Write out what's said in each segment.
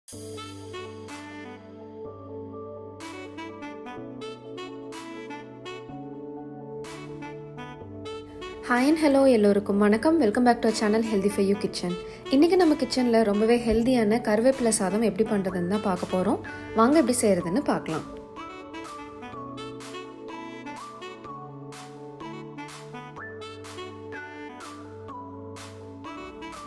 Hi and hello எல்லோருக்கும் வணக்கம். Welcome back to our channel healthy for you kitchen. இன்றைக்கி நம்ம கிச்சனில் ரொம்பவே ஹெல்தியான கருவேப்பிலை சாதம் எப்படி பண்ணுறதுன்னு தான் பார்க்க போகிறோம். வாங்க எப்படி செய்கிறதுன்னு பார்க்கலாம்.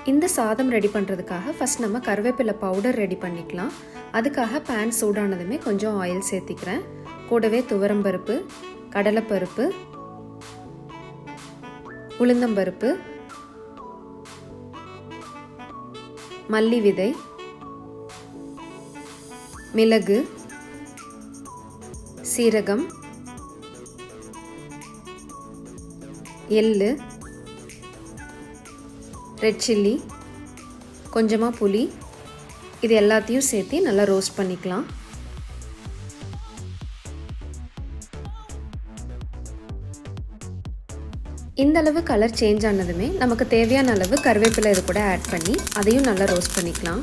இந்த சாதம் ரெடி பண்ணுறதுக்காக ஃபஸ்ட் நம்ம கருவேப்பிலை பவுடர் ரெடி பண்ணிக்கலாம். அதுக்காக பேன் சூடானதுமே கொஞ்சம் ஆயில் சேர்த்திக்கிறேன். கூடவே துவரம்பருப்பு, கடலைப்பருப்பு, உளுந்தம்பருப்பு, மல்லி விதை, மிளகு, சீரகம், எள்ளு, ரெட் சில்லி, கொஞ்சமாக புளி, இது எல்லாத்தையும் சேர்த்து நல்லா ரோஸ்ட் பண்ணிக்கலாம். இந்த அளவு கலர் சேஞ்ச் ஆனதுமே நமக்கு தேவையான அளவு கருவேப்பிலை இது கூட ஆட் பண்ணி அதையும் நல்லா ரோஸ்ட் பண்ணிக்கலாம்.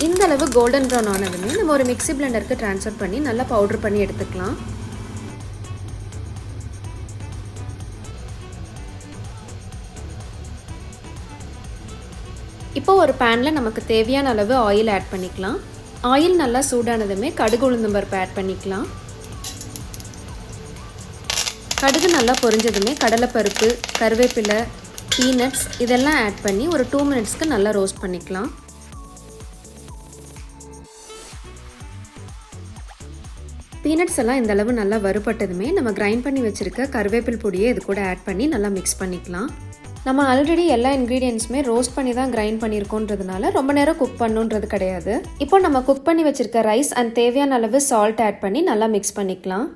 இந்த அளவு கோல்டன் ப்ரௌன் ஆனதுமே நம்ம ஒரு மிக்ஸி பிளெண்டருக்கு ட்ரான்ஸ்ஃபர் பண்ணி நல்லா பவுடர் பண்ணி எடுத்துக்கலாம். இப்போ ஒரு பேனில் நமக்கு தேவையான அளவு ஆயில் ஆட் பண்ணிக்கலாம். ஆயில் நல்லா சூடானதுமே கடுகு உளுந்தம் பருப்பு ஆட் பண்ணிக்கலாம். கடுகு நல்லா பொரிஞ்சதுமே கடலைப்பருப்பு, கருவேப்பிலை, பீனட்ஸ் இதெல்லாம் ஆட் பண்ணி ஒரு 2 மினிட்ஸ்க்கு நல்லா ரோஸ்ட் பண்ணிக்கலாம். பீனட்ஸ் எல்லாம் இந்த அளவு நல்லா வறுபட்டதுமே நம்ம கிரைண்ட் பண்ணி வச்சுருக்க கருவேப்பில் பொடியை இது கூட ஆட் பண்ணி நல்லா மிக்ஸ் பண்ணிக்கலாம். நம்ம ஆல்ரெடி எல்லா இன்க்ரீடியன்ஸுமே ரோஸ்ட் பண்ணி தான் கிரைண்ட் பண்ணியிருக்கோன்றதுனால ரொம்ப நேரம் குக் பண்ணுன்றது கிடையாது. இப்போ நம்ம குக் பண்ணி வச்சுருக்க ரைஸ் அண்ட் தேவையான அளவு சால்ட் ஆட் பண்ணி நல்லா மிக்ஸ் பண்ணிக்கலாம்.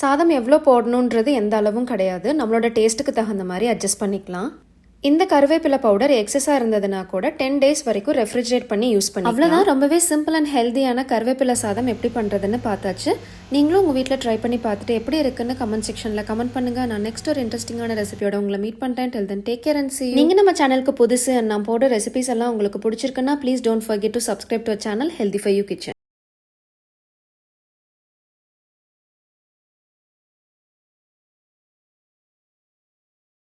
சாதம் எவ்வளோ போடணுன்றது எந்த அளவும் கிடையாது, நம்மளோட டேஸ்ட்டுக்கு தகுந்த மாதிரி அட்ஜஸ்ட் பண்ணிக்கலாம். இந்த கருவேப்பிலை பவுடர் எக்ஸஸாக இருந்ததுன்னா கூட 10 days வரைக்கும் ரெஃப்ரிஜரேட் பண்ணி யூஸ் பண்ணி அவ்வளோதான். ரொம்பவே சிம்பிள் அண்ட் ஹெல்தியான கருவேப்பிலை சாதம் எப்படி பண்ணுறதுன்னு பார்த்தாச்சு. நீங்களும் உங்கள் வீட்டில் ட்ரை பண்ணி பார்த்துட்டு எப்படி இருக்குன்னு கமெண்ட் செக்ஷனில் கமெண்ட் பண்ணுங்கள். நான் நெக்ஸ்ட் ஒரு இன்ட்ரெஸ்டிங்கான ரெசிபியோட உங்களை மீட் பண்ணுறேன். Till then take care and see you. நீங்கள் நம்ம சேனலுக்கு புதுசு நான் போடுற ரெசிபிஸ் எல்லாம் உங்களுக்கு பிடிச்சிருக்குன்னா please don't forget to subscribe to our channel healthy for you kitchen.